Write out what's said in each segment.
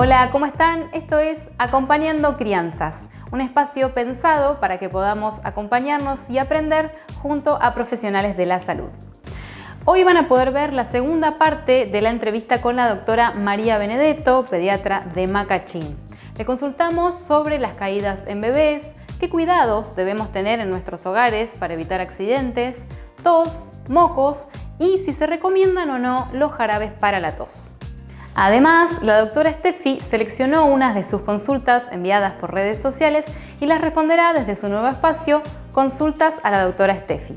Hola, ¿cómo están? Esto es Acompañando Crianzas, un espacio pensado para que podamos acompañarnos y aprender junto a profesionales de la salud. Hoy van a poder ver la segunda parte de la entrevista con la doctora María Benedetto, pediatra de Macachín. Le consultamos sobre las caídas en bebés, qué cuidados debemos tener en nuestros hogares para evitar accidentes, tos, mocos y si se recomiendan o no los jarabes para la tos. Además, la doctora Steffi seleccionó unas de sus consultas enviadas por redes sociales y las responderá desde su nuevo espacio, Consultas a la doctora Steffi.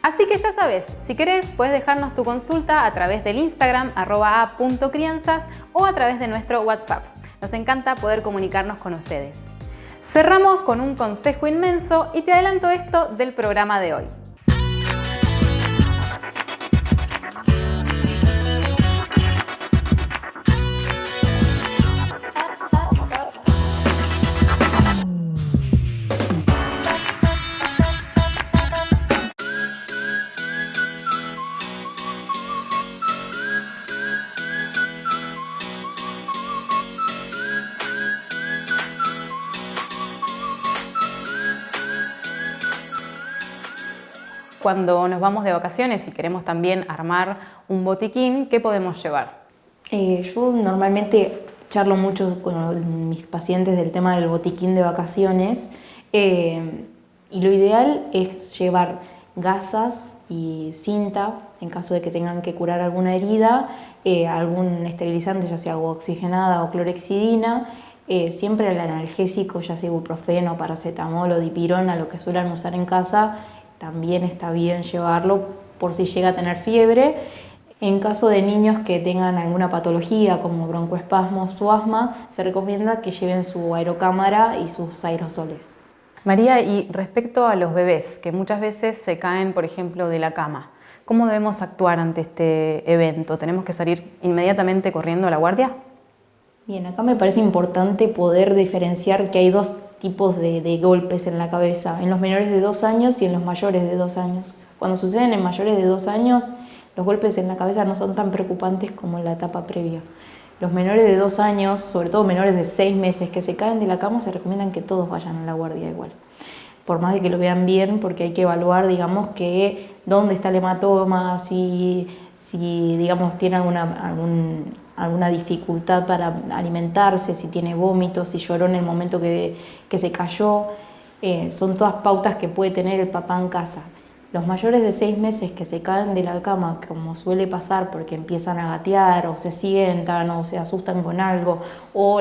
Así que ya sabes, si querés puedes dejarnos tu consulta a través del Instagram @a.crianzas o a través de nuestro WhatsApp. Nos encanta poder comunicarnos con ustedes. Cerramos con un consejo inmenso y te adelanto esto del programa de hoy. Cuando nos vamos de vacaciones y queremos también armar un botiquín, ¿qué podemos llevar? Yo normalmente charlo mucho con mis pacientes del tema del botiquín de vacaciones y lo ideal es llevar gasas y cinta en caso de que tengan que curar alguna herida, algún esterilizante, ya sea agua oxigenada o clorexidina, siempre el analgésico, ya sea ibuprofeno, paracetamol o dipirona, lo que suelen usar en casa, también está bien llevarlo por si llega a tener fiebre. En caso de niños que tengan alguna patología como broncoespasmos o asma, se recomienda que lleven su aerocámara y sus aerosoles. María, y respecto a los bebés, que muchas veces se caen, por ejemplo, de la cama, ¿cómo debemos actuar ante este evento? ¿Tenemos que salir inmediatamente corriendo a la guardia? Bien, acá me parece importante poder diferenciar que hay dos tipos de golpes en la cabeza, en los menores de 2 años y en los mayores de 2 años. Cuando suceden en mayores de 2 años, los golpes en la cabeza no son tan preocupantes como en la etapa previa. Los menores de 2 años, sobre todo menores de 6 meses que se caen de la cama, se recomiendan que todos vayan a la guardia igual. Por más de que lo vean bien, porque hay que evaluar, digamos, que dónde está el hematoma, si digamos, tiene alguna dificultad para alimentarse, si tiene vómitos, si lloró en el momento que se cayó. Son todas pautas que puede tener el papá en casa. Los mayores de 6 meses que se caen de la cama, como suele pasar porque empiezan a gatear o se sientan o se asustan con algo o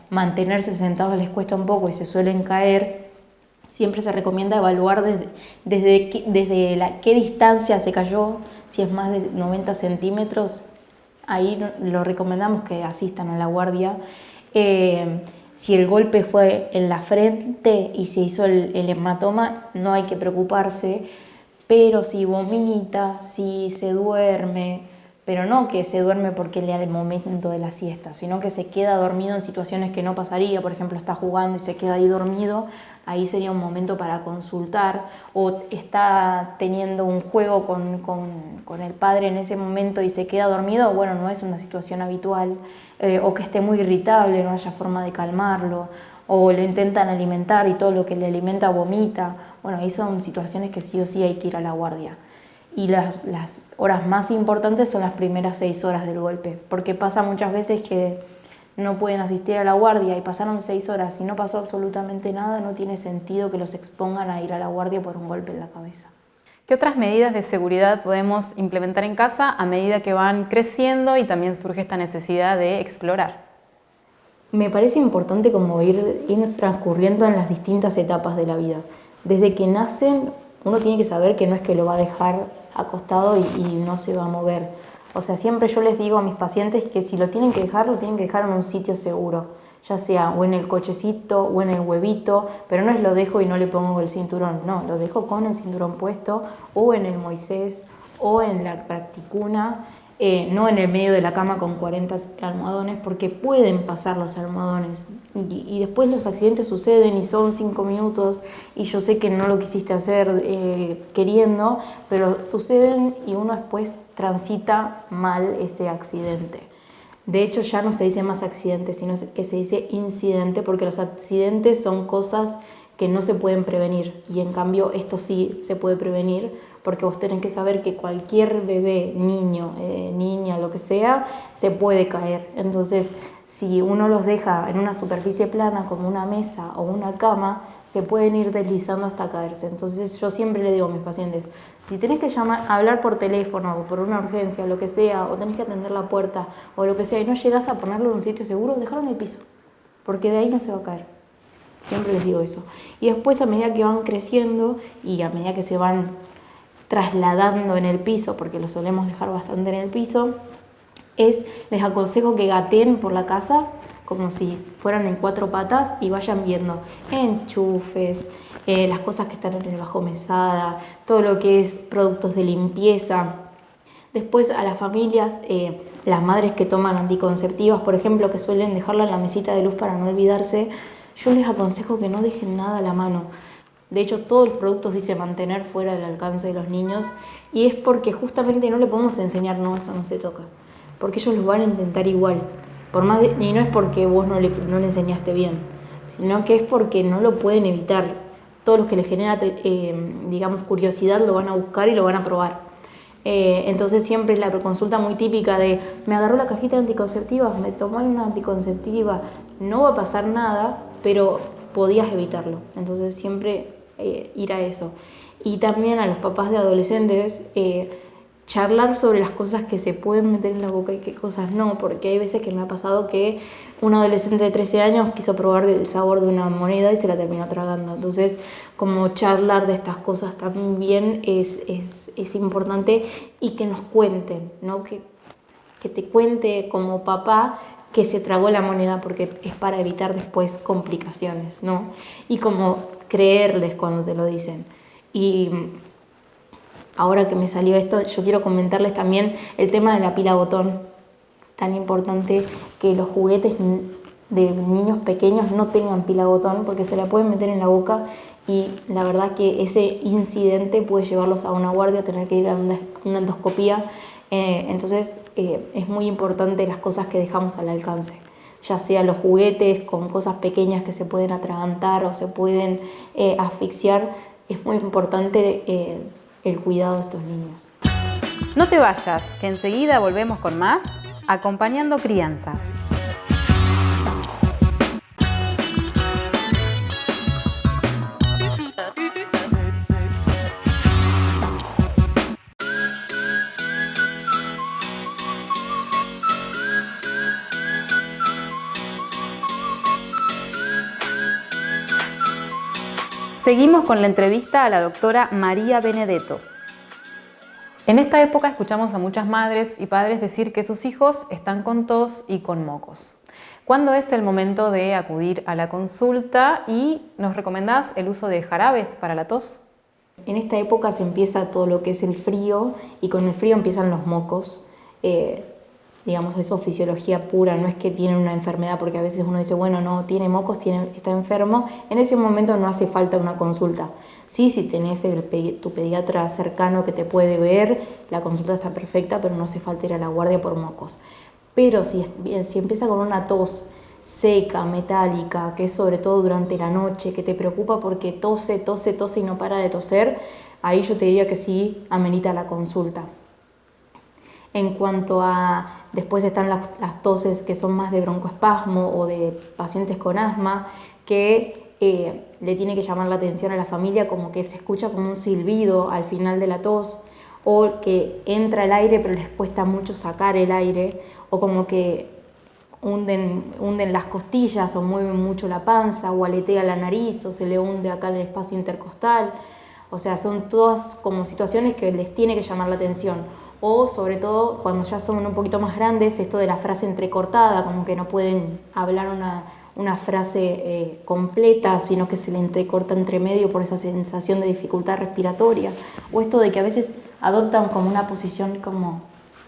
mantenerse sentados les cuesta un poco y se suelen caer, siempre se recomienda evaluar desde qué distancia se cayó. Si es más de 90 centímetros, ahí lo recomendamos que asistan a la guardia. Si el golpe fue en la frente y se hizo el hematoma, no hay que preocuparse, pero si vomita, si se duerme, pero no que se duerme porque le da el momento de la siesta, sino que se queda dormido en situaciones que no pasaría, por ejemplo, está jugando y se queda ahí dormido, ahí sería un momento para consultar, o está teniendo un juego con el padre en ese momento y se queda dormido, bueno, no es una situación habitual, o que esté muy irritable, no haya forma de calmarlo, o le intentan alimentar y todo lo que le alimenta vomita. Bueno, ahí son situaciones que sí o sí hay que ir a la guardia. Y las horas más importantes son las primeras 6 horas del golpe, porque pasa muchas veces que no pueden asistir a la guardia y pasaron 6 horas y no pasó absolutamente nada, no tiene sentido que los expongan a ir a la guardia por un golpe en la cabeza. ¿Qué otras medidas de seguridad podemos implementar en casa a medida que van creciendo y también surge esta necesidad de explorar? Me parece importante como ir transcurriendo en las distintas etapas de la vida. Desde que nacen, uno tiene que saber que no es que lo va a dejar acostado y no se va a mover. O sea, siempre yo les digo a mis pacientes que si lo tienen que dejar en un sitio seguro, ya sea o en el cochecito o en el huevito, pero no es lo dejo y no le pongo el cinturón, no, lo dejo con el cinturón puesto o en el Moisés o en la practicuna, no en el medio de la cama con 40 almohadones, porque pueden pasar los almohadones y después los accidentes suceden y son 5 minutos y yo sé que no lo quisiste hacer queriendo, pero suceden y uno después transita mal ese accidente. De hecho, ya no se dice más accidente, sino que se dice incidente, porque los accidentes son cosas que no se pueden prevenir, y en cambio esto sí se puede prevenir, porque vos tenés que saber que cualquier bebé, niño, niña, lo que sea, se puede caer. Entonces, si uno los deja en una superficie plana como una mesa o una cama, se pueden ir deslizando hasta caerse. Entonces yo siempre le digo a mis pacientes, si tenés que hablar por teléfono o por una urgencia, lo que sea, o tenés que atender la puerta o lo que sea, y no llegás a ponerlo en un sitio seguro, dejarlo en el piso, porque de ahí no se va a caer. Siempre les digo eso. Y después, a medida que van creciendo y a medida que se van trasladando en el piso, porque lo solemos dejar bastante en el piso, les aconsejo que gateen por la casa como si fueran en 4 patas y vayan viendo enchufes, las cosas que están en el bajo mesada, todo lo que es productos de limpieza. Después, a las familias, las madres que toman anticonceptivas, por ejemplo, que suelen dejarla en la mesita de luz para no olvidarse, yo les aconsejo que no dejen nada a la mano. De hecho, todos los productos dice mantener fuera del alcance de los niños, y es porque justamente no le podemos enseñar, no, eso no se toca, porque ellos lo van a intentar igual. Y no es porque vos no le enseñaste bien, sino que es porque no lo pueden evitar. Todos los que les genera, digamos, curiosidad lo van a buscar y lo van a probar. Entonces siempre es la consulta muy típica de me agarró la cajita de anticonceptivas, me tomó una anticonceptiva, no va a pasar nada, pero podías evitarlo. Entonces siempre ir a eso. Y también a los papás de adolescentes, charlar sobre las cosas que se pueden meter en la boca y qué cosas no, porque hay veces que me ha pasado que un adolescente de 13 años quiso probar el sabor de una moneda y se la terminó tragando. Entonces, como charlar de estas cosas también es importante, y que nos cuenten, ¿no? Que te cuente como papá que se tragó la moneda, porque es para evitar después complicaciones, ¿no? Y como creerles cuando te lo dicen. Y ahora que me salió esto, yo quiero comentarles también el tema de la pila botón. Tan importante que los juguetes de niños pequeños no tengan pila botón, porque se la pueden meter en la boca y la verdad que ese incidente puede llevarlos a una guardia, tener que ir a una endoscopía. Entonces es muy importante las cosas que dejamos al alcance, ya sea los juguetes con cosas pequeñas que se pueden atragantar o se pueden asfixiar. Es muy importante el cuidado de estos niños. No te vayas, que enseguida volvemos con más Acompañando Crianzas. Seguimos con la entrevista a la doctora María Benedetto. En esta época escuchamos a muchas madres y padres decir que sus hijos están con tos y con mocos. ¿Cuándo es el momento de acudir a la consulta y nos recomendás el uso de jarabes para la tos? En esta época se empieza todo lo que es el frío, y con el frío empiezan los mocos. Digamos, eso es fisiología pura, no es que tiene una enfermedad, porque a veces uno dice, bueno, no, tiene mocos, está enfermo. En ese momento no hace falta una consulta. Sí, si tenés tu pediatra cercano que te puede ver, la consulta está perfecta, pero no hace falta ir a la guardia por mocos. Pero si empieza con una tos seca, metálica, que es sobre todo durante la noche, que te preocupa porque tose y no para de toser, ahí yo te diría que sí amerita la consulta. En cuanto a, después están las toses que son más de broncoespasmo o de pacientes con asma, que le tiene que llamar la atención a la familia, como que se escucha como un silbido al final de la tos, o que entra el aire pero les cuesta mucho sacar el aire, o como que hunden las costillas o mueven mucho la panza, o aletea la nariz, o se le hunde acá en el espacio intercostal. O sea, son todas como situaciones que les tiene que llamar la atención. O sobre todo cuando ya son un poquito más grandes, esto de la frase entrecortada, como que no pueden hablar una frase completa, sino que se le entrecorta entre medio por esa sensación de dificultad respiratoria. O esto de que a veces adoptan como una posición como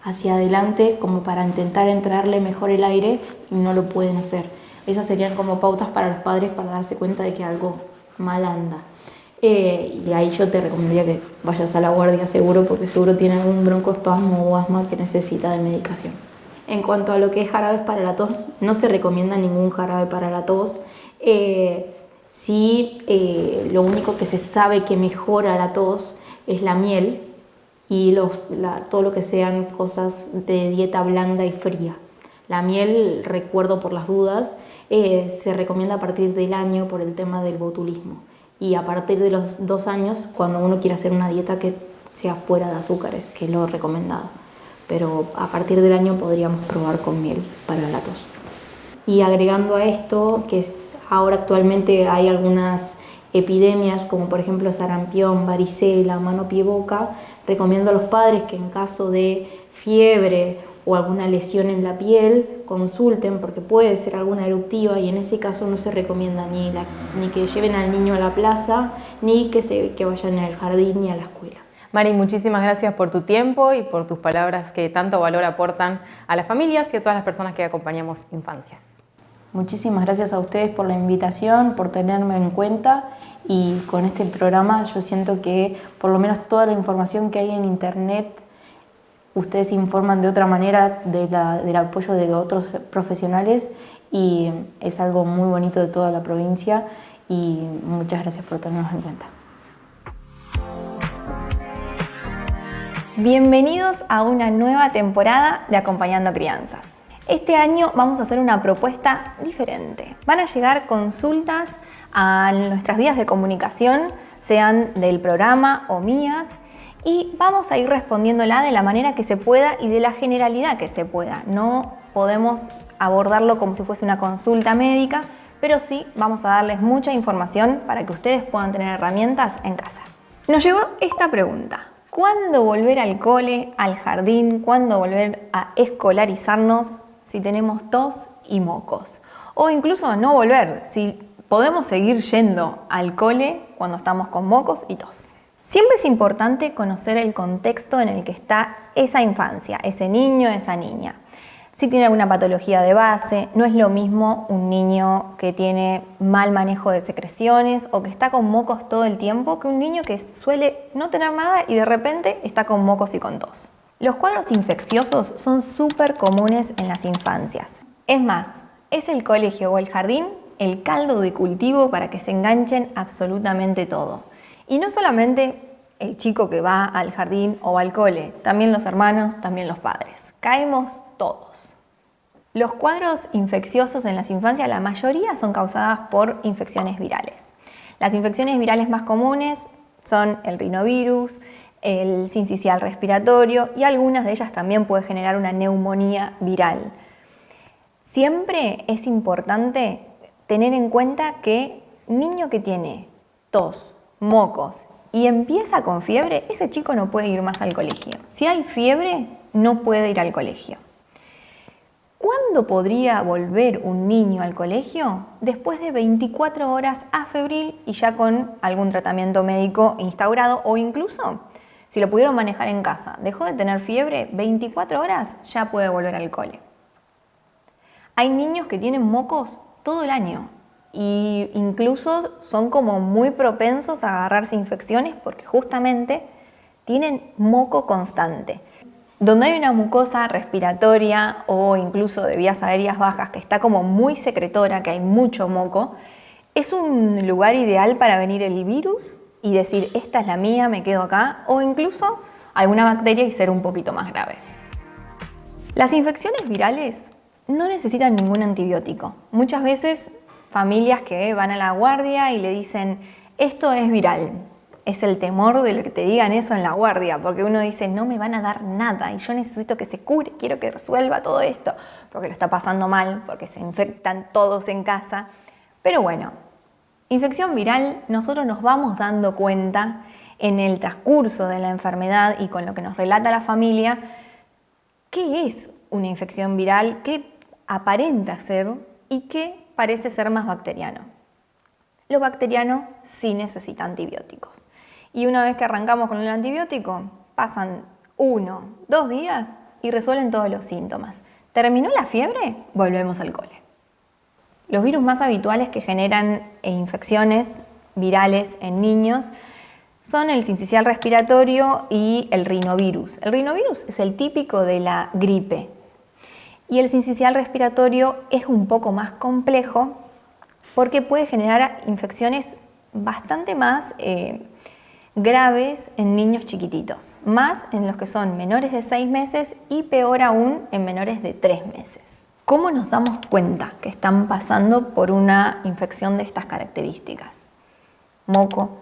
hacia adelante, como para intentar entrarle mejor el aire, y no lo pueden hacer. Esas serían como pautas para los padres para darse cuenta de que algo mal anda. Y ahí yo te recomendaría que vayas a la guardia seguro, porque seguro tiene algún broncoespasmo o asma que necesita de medicación. En cuanto a lo que es jarabes para la tos, no se recomienda ningún jarabe para la tos. Sí, lo único que se sabe que mejora la tos es la miel y todo lo que sean cosas de dieta blanda y fría. La miel, recuerdo por las dudas, se recomienda a partir del año por el tema del botulismo. Y a partir de los 2 años, cuando uno quiere hacer una dieta que sea fuera de azúcares, que es lo recomendado. Pero a partir del año podríamos probar con miel para la tos. Y agregando a esto, ahora actualmente hay algunas epidemias, como por ejemplo sarampión, varicela, mano, pie, boca, recomiendo a los padres que en caso de fiebre o alguna lesión en la piel, consulten porque puede ser alguna eruptiva y en ese caso no se recomienda ni que lleven al niño a la plaza, ni que vayan al jardín ni a la escuela. Mari, muchísimas gracias por tu tiempo y por tus palabras que tanto valor aportan a las familias y a todas las personas que acompañamos infancias. Muchísimas gracias a ustedes por la invitación, por tenerme en cuenta, y con este programa yo siento que por lo menos toda la información que hay en internet, ustedes informan de otra manera del apoyo de otros profesionales y es algo muy bonito de toda la provincia y muchas gracias por tenernos en cuenta. Bienvenidos a una nueva temporada de Acompañando Crianzas. Este año vamos a hacer una propuesta diferente. Van a llegar consultas a nuestras vías de comunicación, sean del programa o mías, y vamos a ir respondiéndola de la manera que se pueda y de la generalidad que se pueda. No podemos abordarlo como si fuese una consulta médica, pero sí vamos a darles mucha información para que ustedes puedan tener herramientas en casa. Nos llegó esta pregunta. ¿Cuándo volver al cole, al jardín? ¿Cuándo volver a escolarizarnos si tenemos tos y mocos? O incluso no volver, si podemos seguir yendo al cole cuando estamos con mocos y tos. Siempre es importante conocer el contexto en el que está esa infancia, ese niño, esa niña. Si tiene alguna patología de base, no es lo mismo un niño que tiene mal manejo de secreciones o que está con mocos todo el tiempo que un niño que suele no tener nada y de repente está con mocos y con tos. Los cuadros infecciosos son súper comunes en las infancias. Es más, es el colegio o el jardín el caldo de cultivo para que se enganchen absolutamente todo. Y no solamente el chico que va al jardín o al cole, también los hermanos, también los padres. Caemos todos. Los cuadros infecciosos en las infancias, la mayoría son causadas por infecciones virales. Las infecciones virales más comunes son el rinovirus, el sincicial respiratorio y algunas de ellas también pueden generar una neumonía viral. Siempre es importante tener en cuenta que un niño que tiene tos, mocos y empieza con fiebre, ese chico no puede ir más al colegio. Si hay fiebre, no puede ir al colegio. ¿Cuándo podría volver un niño al colegio? Después de 24 horas afebril y ya con algún tratamiento médico instaurado o incluso si lo pudieron manejar en casa. Dejó de tener fiebre, 24 horas ya puede volver al cole. Hay niños que tienen mocos todo el año e incluso son como muy propensos a agarrarse infecciones porque justamente tienen moco constante. Donde hay una mucosa respiratoria o incluso de vías aéreas bajas que está como muy secretora, que hay mucho moco, es un lugar ideal para venir el virus y decir, esta es la mía, me quedo acá, o incluso alguna bacteria y ser un poquito más grave. Las infecciones virales no necesitan ningún antibiótico. Muchas veces familias que van a la guardia y le dicen, esto es viral. Es el temor de lo que te digan eso en la guardia, porque uno dice, no me van a dar nada y yo necesito que se cure, quiero que resuelva todo esto, porque lo está pasando mal, porque se infectan todos en casa. Pero bueno, infección viral, nosotros nos vamos dando cuenta en el transcurso de la enfermedad y con lo que nos relata la familia, qué es una infección viral, qué aparenta ser y qué parece ser más bacteriano. Lo bacteriano sí necesita antibióticos. Y una vez que arrancamos con el antibiótico, pasan 1, 2 días y resuelven todos los síntomas. ¿Terminó la fiebre? Volvemos al cole. Los virus más habituales que generan infecciones virales en niños son el sincicial respiratorio y el rinovirus. El rinovirus es el típico de la gripe. Y el sincicial respiratorio es un poco más complejo porque puede generar infecciones bastante más graves en niños chiquititos, más en los que son menores de 6 meses y peor aún en menores de 3 meses. ¿Cómo nos damos cuenta que están pasando por una infección de estas características? Moco,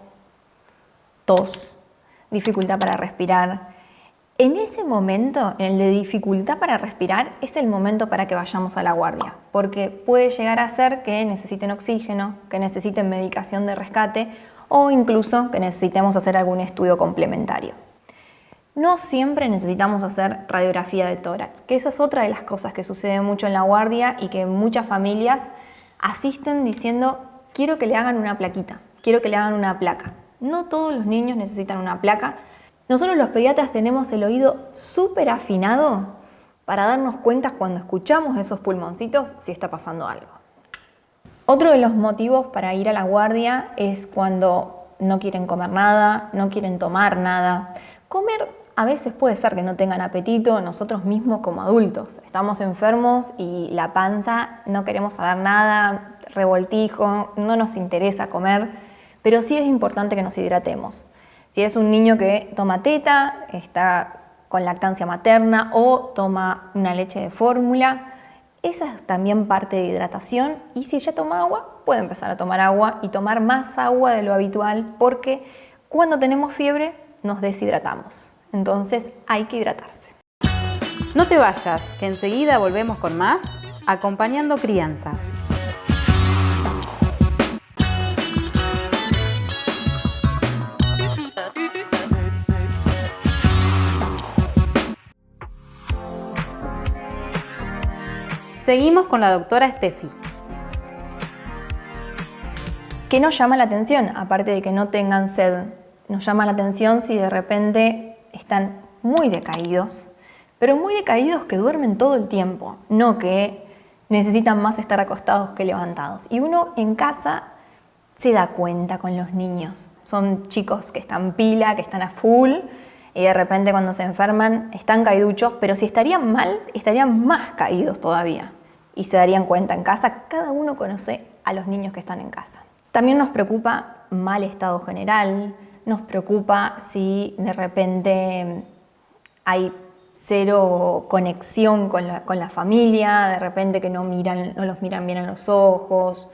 tos, dificultad para respirar. En ese momento, en el de dificultad para respirar, es el momento para que vayamos a la guardia, porque puede llegar a ser que necesiten oxígeno, que necesiten medicación de rescate o incluso que necesitemos hacer algún estudio complementario. No siempre necesitamos hacer radiografía de tórax, que esa es otra de las cosas que sucede mucho en la guardia y que muchas familias asisten diciendo: quiero que le hagan una plaquita, quiero que le hagan una placa. No todos los niños necesitan una placa. Nosotros los pediatras tenemos el oído súper afinado para darnos cuenta cuando escuchamos esos pulmoncitos si está pasando algo. Otro de los motivos para ir a la guardia es cuando no quieren comer nada, no quieren tomar nada. Comer a veces puede ser que no tengan apetito, nosotros mismos como adultos. Estamos enfermos y la panza, no queremos saber nada, revoltijo, no nos interesa comer, pero sí es importante que nos hidratemos. Si es un niño que toma teta, está con lactancia materna o toma una leche de fórmula, esa es también parte de hidratación, y si ella toma agua, puede empezar a tomar agua y tomar más agua de lo habitual, porque cuando tenemos fiebre nos deshidratamos. Entonces hay que hidratarse. No te vayas, que enseguida volvemos con más Acompañando Crianzas. Seguimos con la doctora Steffi. ¿Qué nos llama la atención? Aparte de que no tengan sed, nos llama la atención si de repente están muy decaídos, pero muy decaídos que duermen todo el tiempo, no que necesitan más estar acostados que levantados. Y uno en casa se da cuenta con los niños. Son chicos que están pila, que están a full, y de repente cuando se enferman están caiduchos, pero si estarían mal, estarían más caídos todavía. Y se darían cuenta en casa, cada uno conoce a los niños que están en casa. También nos preocupa mal estado general, nos preocupa si de repente hay cero conexión con la familia, de repente que no los miran bien en los ojos,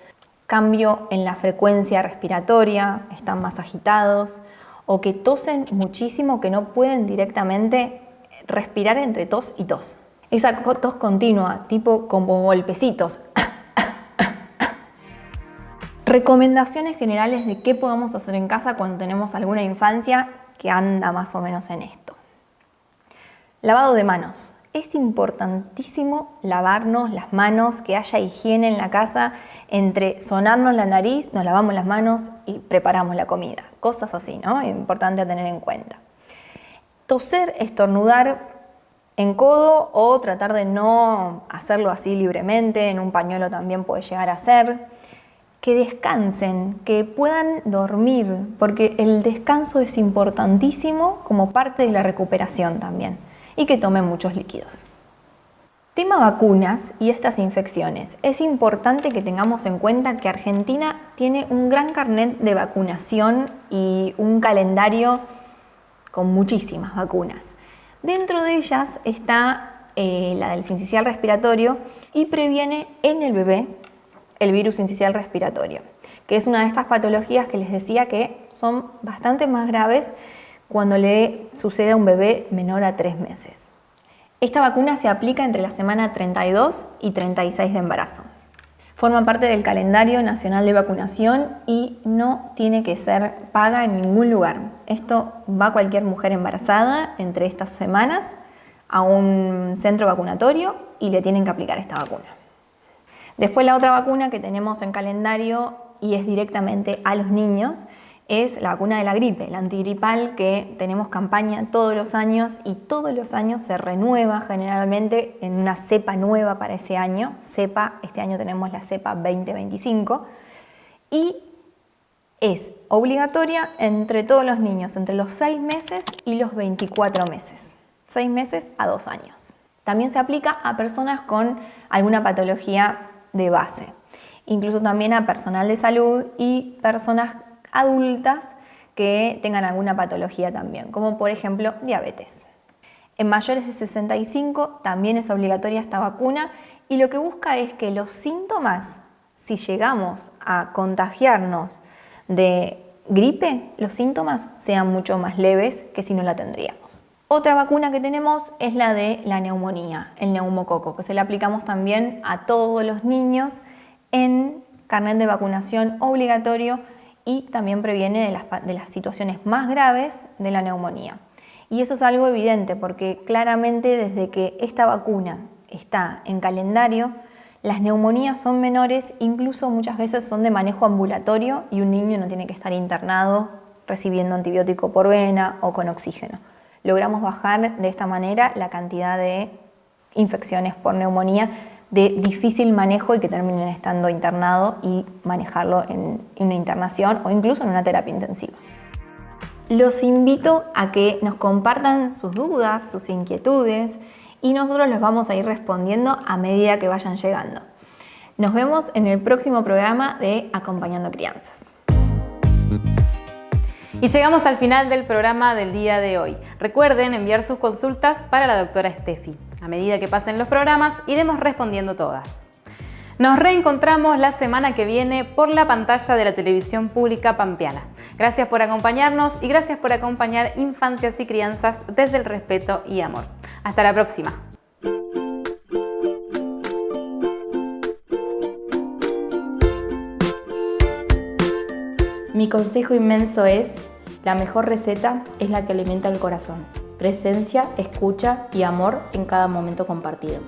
cambio en la frecuencia respiratoria, están más agitados, o que tosen muchísimo, que no pueden directamente respirar entre tos y tos. Esa tos continua, tipo como golpecitos. Recomendaciones generales de qué podemos hacer en casa cuando tenemos alguna infancia que anda más o menos en esto. Lavado de manos. Es importantísimo lavarnos las manos, que haya higiene en la casa. Entre sonarnos la nariz, nos lavamos las manos y preparamos la comida. Cosas así, ¿no? Es importante a tener en cuenta. Toser, estornudar en codo o tratar de no hacerlo así libremente, en un pañuelo también puede llegar a ser. Que descansen, que puedan dormir, porque el descanso es importantísimo como parte de la recuperación también, y que tomen muchos líquidos. Tema vacunas y estas infecciones. Es importante que tengamos en cuenta que Argentina tiene un gran carnet de vacunación y un calendario con muchísimas vacunas. Dentro de ellas está la del sincicial respiratorio y previene en el bebé el virus sincicial respiratorio, que es una de estas patologías que les decía que son bastante más graves cuando le sucede a un bebé menor a 3 meses. Esta vacuna se aplica entre la semana 32 y 36 de embarazo. Forma parte del calendario nacional de vacunación y no tiene que ser paga en ningún lugar. Esto va cualquier mujer embarazada entre estas semanas a un centro vacunatorio y le tienen que aplicar esta vacuna. Después la otra vacuna que tenemos en calendario y es directamente a los niños es la vacuna de la gripe, la antigripal, que tenemos campaña todos los años y todos los años se renueva generalmente en una cepa nueva para ese año. Este año tenemos la cepa 2025 y es obligatoria entre todos los niños, entre los 6 meses y los 24 meses. 6 meses a 2 años. También se aplica a personas con alguna patología de base, incluso también a personal de salud y personas adultas que tengan alguna patología también, como por ejemplo diabetes. En mayores de 65 también es obligatoria esta vacuna y lo que busca es que los síntomas, si llegamos a contagiarnos de gripe, los síntomas sean mucho más leves que si no la tendríamos. Otra vacuna que tenemos es la de la neumonía, el neumococo, que se le aplicamos también a todos los niños en carnet de vacunación obligatorio y también previene de las situaciones más graves de la neumonía. Y eso es algo evidente porque claramente desde que esta vacuna está en calendario, las neumonías son menores, incluso muchas veces son de manejo ambulatorio y un niño no tiene que estar internado recibiendo antibiótico por vena o con oxígeno. Logramos bajar de esta manera la cantidad de infecciones por neumonía de difícil manejo y que terminen estando internado y manejarlo en una internación o incluso en una terapia intensiva. Los invito a que nos compartan sus dudas, sus inquietudes y nosotros los vamos a ir respondiendo a medida que vayan llegando. Nos vemos en el próximo programa de Acompañando Crianzas. Y llegamos al final del programa del día de hoy. Recuerden enviar sus consultas para la doctora Steffi. A medida que pasen los programas, iremos respondiendo todas. Nos reencontramos la semana que viene por la pantalla de la televisión pública pampeana. Gracias por acompañarnos y gracias por acompañar infancias y crianzas desde el respeto y amor. Hasta la próxima. Mi consejo inmenso es: la mejor receta es la que alimenta el corazón. Presencia, escucha y amor en cada momento compartido.